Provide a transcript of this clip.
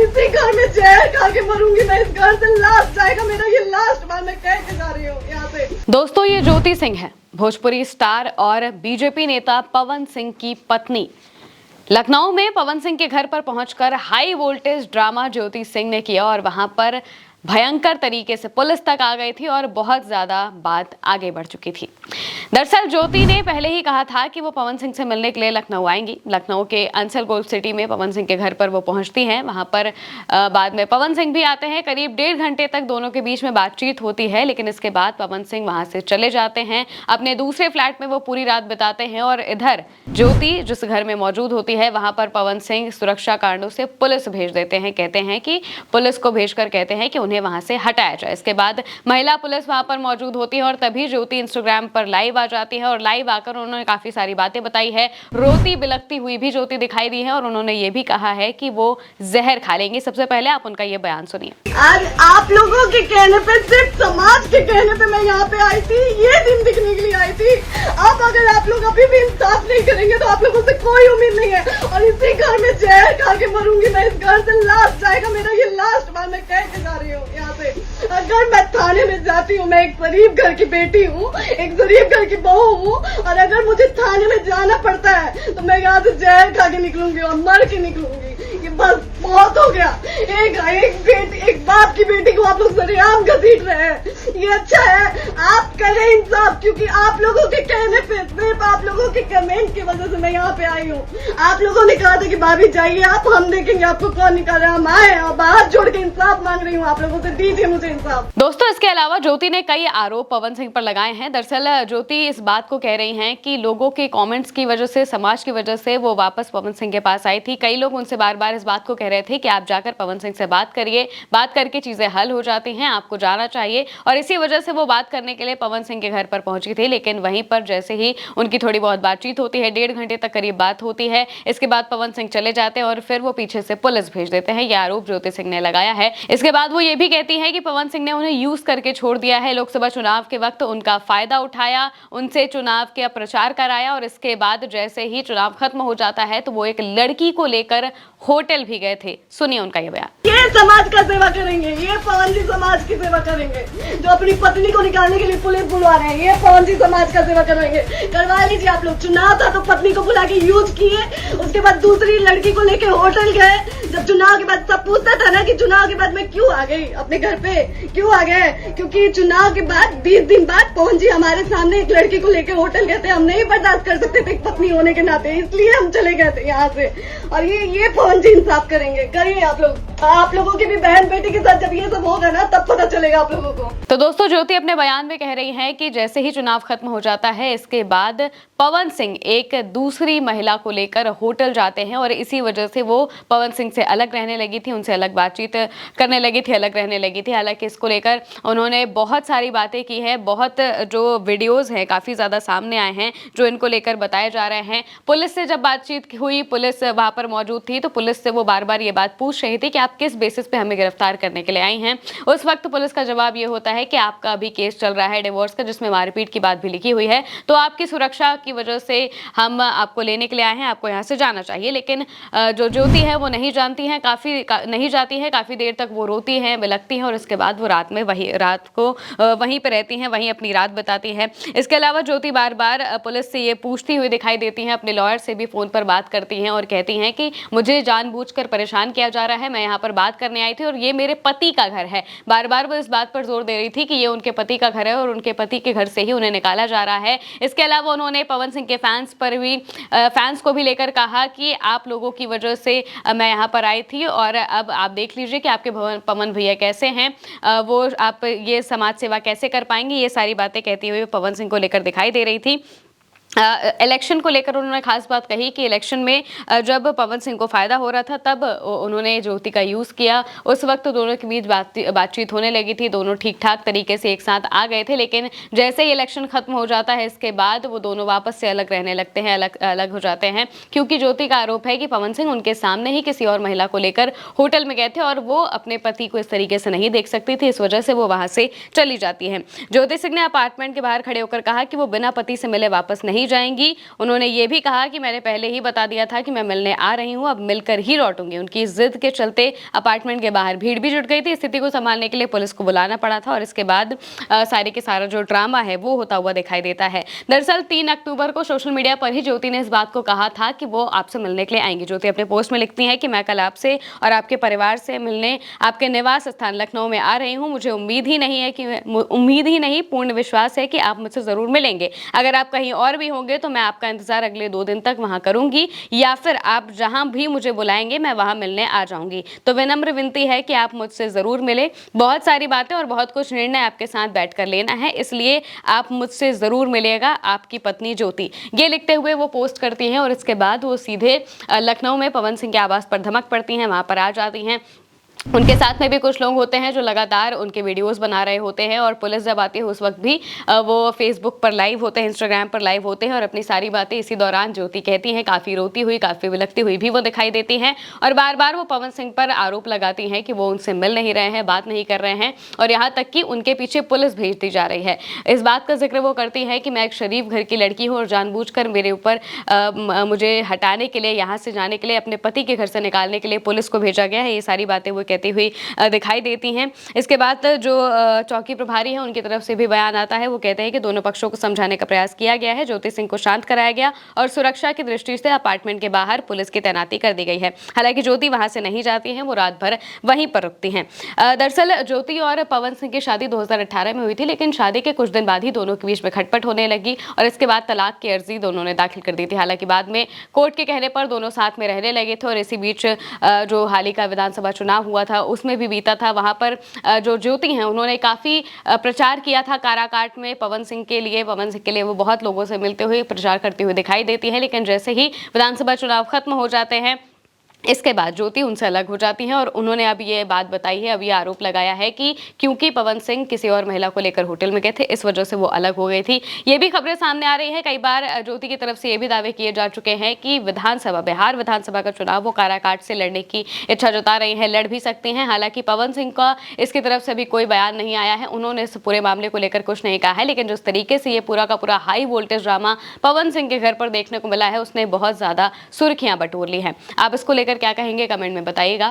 इसी घर में जहर खा के मरूंगी मैं। इस घर से लास्ट जाएगा मेरा, ये लास्ट बार मैं कह के जा रही हूँ यहाँ से। दोस्तों, ये ज्योति सिंह है, भोजपुरी स्टार और बीजेपी नेता पवन सिंह की पत्नी। लखनऊ में पवन सिंह के घर पर पहुंचकर high voltage drama Jyoti Singh ने किया और वहां पर भयंकर तरीके से पुलिस तक आ गई थी और बहुत ज्यादा बात आगे बढ़ चुकी थी। दरअसल ज्योति ने पहले ही कहा था कि वो पवन सिंह से मिलने के लिए लखनऊ आएंगी। लखनऊ के अंसल गोल्ड सिटी में पवन सिंह के घर पर वो पहुंचती हैं। वहां पर बाद में पवन सिंह भी आते हैं। करीब 1.5 घंटे तक दोनों के बीच में बातचीत होती है, लेकिन इसके बाद पवन सिंह वहां से चले जाते हैं। अपने दूसरे फ्लैट में वो पूरी रात बिताते हैं और इधर ज्योति जिस घर में मौजूद होती है वहां पर पवन सिंह सुरक्षा कारणों से पुलिस भेज देते हैं। कहते हैं कि पुलिस को भेजकर कहते हैं कि उन्हें वहां से हटाया जाए। इसके बाद महिला पुलिस वहां पर मौजूद होती है और तभी ज्योति इंस्टाग्राम पर लाइव आ जाती है और लाइव आकर उन्होंने काफी सारी बातें बताई है। रोती बिलखती हुई भी ज्योति दिखाई दी है और उन्होंने ये भी कहा है कि वो जहर खा लेंगी। सबसे पहले आप उनका ये बयान सुनिए। आज आप लोगों के कहने पे, सिर्फ समाज के कहने पे मैं यहाँ पे आई थी, ये दिन दिखने के लिए आई थी। अब अगर आप लोग अभी भी इंसाफ नहीं करेंगे तो आप लोगों से कोई उम्मीद नहीं है और इसी घर में जहर खा के मरूंगी मैं। इस घर से लास्ट जाएगा मेरा, ये लास्ट बार मैं कह के जा रही हूँ यहाँ से। अगर मैं थाने में जाती हूँ, मैं एक गरीब घर की बेटी हूँ, एक गरीब घर की बहू हूँ और अगर मुझे थाने में जाना पड़ता है तो मैं यहाँ से जहर खा के निकलूंगी और मर के निकलूंगी। ये बस बहुत हो गया। एक बाप की बेटी को आप लोग सरेआम घसीट रहे हैं। ये अच्छा है, आप करें इंसाफ, क्योंकि आप लोगों के कहने पे, सिर्फ आप लोगों के कमेंट की वजह से मैं यहाँ पे आई हूँ। आप लोगों ने कहा था कि भाभी जाइए आप, हम देखेंगे आपको कौन निकाला। हम आए और हाथ जोड़ के इंसाफ मांग रही हूँ आप लोगों से, दीजिए मुझे इंसाफ। दोस्तों, इसके अलावा ज्योति ने कई आरोप पवन सिंह पर लगाए हैं। दरअसल ज्योति इस बात को कह रही हैं कि लोगों के कमेंट्स की वजह से, समाज की वजह से वो वापस पवन सिंह के पास आई थी। कई लोग उनसे बार बार इस बात को कह रहे थे कि आप जाकर पवन सिंह से बात करिए, बात करके चीजें हल हो जाती हैं, आपको जाना चाहिए। और इसी वजह से वो बात करने के लिए पवन सिंह के घर पर पहुंची थी। लेकिन वहीं पर जैसे ही उनकी थोड़ी बहुत बातचीत होती है, 1.5 घंटे तक करीब बात होती है, इसके बाद पवन सिंह चले जाते हैं और फिर वो पीछे से पुलिस भेज देते हैं। यह आरोप ज्योति सिंह ने लगाया है। इसके बाद वो ये भी कहती है कि पवन सिंह ने उन्हें यूज करके छोड़ दिया है। लोकसभा चुनाव के वक्त उनका फायदा उठाया, उनसे चुनाव का प्रचार कराया और इसके बाद जैसे ही चुनाव खत्म हो जाता है तो वो एक लड़की को लेकर होटल भी गए थे। सुनिए उनका ये बयान। ये समाज का सेवा करेंगे, ये पवन जी समाज की सेवा करेंगे। जो अपनी पत्नी को निकालने के लिए पुलिस बुलवा रहे हैं, ये पवन जी समाज का सेवा करेंगे। करवा लीजिए आप लोग। चुनाव था तो पत्नी को बुला के यूज किए, उसके बाद दूसरी लड़की को लेके होटल गए। जब चुनाव के बाद सब पूछता था ना कि चुनाव के बाद मैं क्यों आ गई अपने घर पे, क्यों आ गए, क्योंकि चुनाव के बाद 20 दिन बाद पवन जी हमारे सामने एक लड़की को लेके होटल गए थे। हम नहीं बर्दाश्त कर सकते थे पत्नी होने के नाते, इसलिए हम चले गए थे यहाँ से। और ये पवन जी इंसाफ करेंगे। करिए आप लोग। आप लोगों की भी बहन बेटी के साथ जब ये सब होगा ना तब पता चलेगा आप लोगों को। तो दोस्तों, ज्योति अपने बयान में कह रही है कि जैसे ही चुनाव खत्म हो जाता है इसके बाद पवन सिंह एक दूसरी महिला को लेकर होटल जाते हैं और इसी वजह से वो पवन सिंह से अलग रहने लगी थी, उनसे अलग बातचीत करने लगी थी, अलग रहने लगी थी। हालांकि इसको लेकर उन्होंने बहुत सारी बातें की है, बहुत जो वीडियोज हैं काफी ज्यादा सामने आए हैं जो इनको लेकर बताए जा रहे हैं। पुलिस से जब बातचीत हुई, पुलिस वहां पर मौजूद थी तो पुलिस से वो बार बार ये बात पूछ रही थी कि आप किस बेसिस पे हमें गिरफ्तार करने के लिए आई हैं। उस वक्त पुलिस का जवाब ये होता है कि आपका अभी केस चल रहा है डिवोर्स का, जिसमें मारपीट की बात भी लिखी हुई है, तो आपकी सुरक्षा की वजह से हम आपको लेने के लिए आए हैं, आपको यहाँ से जाना चाहिए। लेकिन जो ज्योति है वो नहीं जानती है, नहीं जाती है। काफी देर तक वो रोती है, बिलखती है और उसके बाद वो रात को वहीं पर रहती हैं, वहीं अपनी रात बिताती हैं। इसके अलावा ज्योति बार बार पुलिस से ये पूछती हुई दिखाई देती हैं, अपने लॉयर से भी फोन पर बात करती हैं और कहती हैं कि मुझे जानबूझकर परेशान किया जा रहा है, मैं यहाँ पर बात करने आई थी और ये मेरे पति का घर है। बार बार वो इस बात पर जोर दे रही थी कि ये उनके पति का घर है और उनके पति के घर से ही उन्हें निकाला जा रहा है। इसके अलावा उन्होंने पवन सिंह के फैंस को भी लेकर कहा कि आप लोगों की वजह से मैं यहाँ पर आई थी और अब आप देख लीजिए कि आपके पवन भैया कैसे हैं, वो आप ये समाज सेवा कैसे कर पाएंगे। ये सारी बातें कहती हुई पवन सिंह को लेकर दिखाई दे रही थी। इलेक्शन को लेकर उन्होंने खास बात कही कि इलेक्शन में जब पवन सिंह को फायदा हो रहा था तब उन्होंने ज्योति का यूज किया। उस वक्त दोनों के बीच बातचीत होने लगी थी, दोनों ठीक ठाक तरीके से एक साथ आ गए थे। लेकिन जैसे ही इलेक्शन खत्म हो जाता है इसके बाद वो दोनों वापस से अलग रहने लगते हैं, अलग हो जाते हैं, क्योंकि ज्योति का आरोप है कि पवन सिंह उनके सामने ही किसी और महिला को लेकर होटल में गए थे और वो अपने पति को इस तरीके से नहीं देख सकती थी, इस वजह से वो वहां से चली जाती है। ज्योति सिंह ने अपार्टमेंट के बाहर खड़े होकर कहा कि वो बिना पति से मिले वापस नहीं नहीं जाएंगी। उन्होंने ये भी कहा कि मैंने पहले ही बता दिया था कि मैं मिलने आ रही हूँ, अब मिलकर ही लौटूंगी। उनकी जिद के चलते अपार्टमेंट के बाहर भीड़ भी जुट गई थी। स्थिति को संभालने के लिए पुलिस को बुलाना पड़ा था और इसके बाद सारे के सारा जो ड्रामा है वो होता हुआ दिखाई देता है। दरअसल 3 अक्टूबर को सोशल मीडिया पर ही ज्योति ने इस बात को कहा था कि वो आपसे मिलने के लिए आएंगी। ज्योति अपने पोस्ट में लिखती है कि मैं कल आपसे और आपके परिवार से मिलने आपके निवास स्थान लखनऊ में आ रही हूँ। मुझे उम्मीद ही नहीं पूर्ण विश्वास है कि आप मुझसे जरूर मिलेंगे। अगर आप कहीं और भी होंगे तो मैं आपका इंतजार अगले 2 दिन तक वहां करूंगी, या फिर आप जहां भी मुझे बुलाएंगे मैं वहां मिलने आ जाऊंगी। तो विनम्र विनती है कि आप मुझसे जरूर मिले। बहुत सारी बातें और बहुत कुछ निर्णय आपके साथ बैठकर लेना है, इसलिए आप मुझसे जरूर मिलेगा, आपकी पत्नी ज्योति। ये लिखते हुए वो पोस्ट करती हैं और इसके बाद वो सीधे लखनऊ में पवन सिंह के आवास पर धमक पड़ती हैं, वहां पर आ जाती हैं। उनके साथ में भी कुछ लोग होते हैं जो लगातार उनके वीडियोस बना रहे होते हैं और पुलिस जब आती है उस वक्त भी वो फेसबुक पर लाइव होते हैं, इंस्टाग्राम पर लाइव होते हैं और अपनी सारी बातें इसी दौरान ज्योति कहती हैं। काफ़ी रोती हुई, काफ़ी विलखती हुई भी वो दिखाई देती हैं और बार बार वो पवन सिंह पर आरोप लगाती हैं कि वो उनसे मिल नहीं रहे हैं, बात नहीं कर रहे हैं और यहाँ तक कि उनके पीछे पुलिस भेज दी जा रही है। इस बात का जिक्र वो करती है कि मैं एक शरीफ घर की लड़की हूँ और जानबूझकर मेरे ऊपर मुझे हटाने के लिए, यहाँ से जाने के लिए, अपने पति के घर से निकालने के लिए पुलिस को भेजा गया है। ये सारी बातें वो कहती हुई दिखाई देती हैं। इसके बाद जो चौकी प्रभारी हैं उनकी तरफ से भी बयान आता है। वो कहते हैं कि दोनों पक्षों को समझाने का प्रयास किया गया है, ज्योति सिंह को शांत कराया गया और सुरक्षा की दृष्टि से अपार्टमेंट के बाहर पुलिस की तैनाती कर दी गई है। हालांकि ज्योति वहां से नहीं जाती हैं, वो रात भर वहीं पर रुकती हैं। दरअसल ज्योति और पवन सिंह की शादी 2018 में हुई थी, लेकिन शादी के कुछ दिन बाद ही दोनों के बीच में खटपट होने लगी और इसके बाद तलाक की अर्जी दोनों ने दाखिल कर दी थी। हालांकि बाद में कोर्ट के कहने पर दोनों साथ में रहने लगे थे और इसी बीच जो हाल ही का विधानसभा चुनाव हुआ था उसमें भी बीता था। वहां पर जो ज्योति हैं उन्होंने काफी प्रचार किया था काराकाट में पवन सिंह के लिए वो बहुत लोगों से मिलते हुए प्रचार करती हुई दिखाई देती है। लेकिन जैसे ही विधानसभा चुनाव खत्म हो जाते हैं इसके बाद ज्योति उनसे अलग हो जाती हैं और उन्होंने अब ये बात बताई है, अब ये आरोप लगाया है कि क्योंकि पवन सिंह किसी और महिला को लेकर होटल में गए थे, इस वजह से वो अलग हो गई थी। ये भी खबरें सामने आ रही है। कई बार ज्योति की तरफ से ये भी दावे किए जा चुके हैं कि बिहार विधानसभा का चुनाव वो काराकाट से लड़ने की इच्छा जता रही है, लड़ भी सकती हैं। हालांकि पवन सिंह का इसकी तरफ से भी कोई बयान नहीं आया है, उन्होंने इस पूरे मामले को लेकर कुछ नहीं कहा है। लेकिन जिस तरीके से ये पूरा का पूरा high voltage drama Pawan Singh के घर पर देखने को मिला है उसने बहुत ज्यादा सुर्खियां बटोर ली हैं। आप इसको लेकर क्या कहेंगे कमेंट में बताइएगा।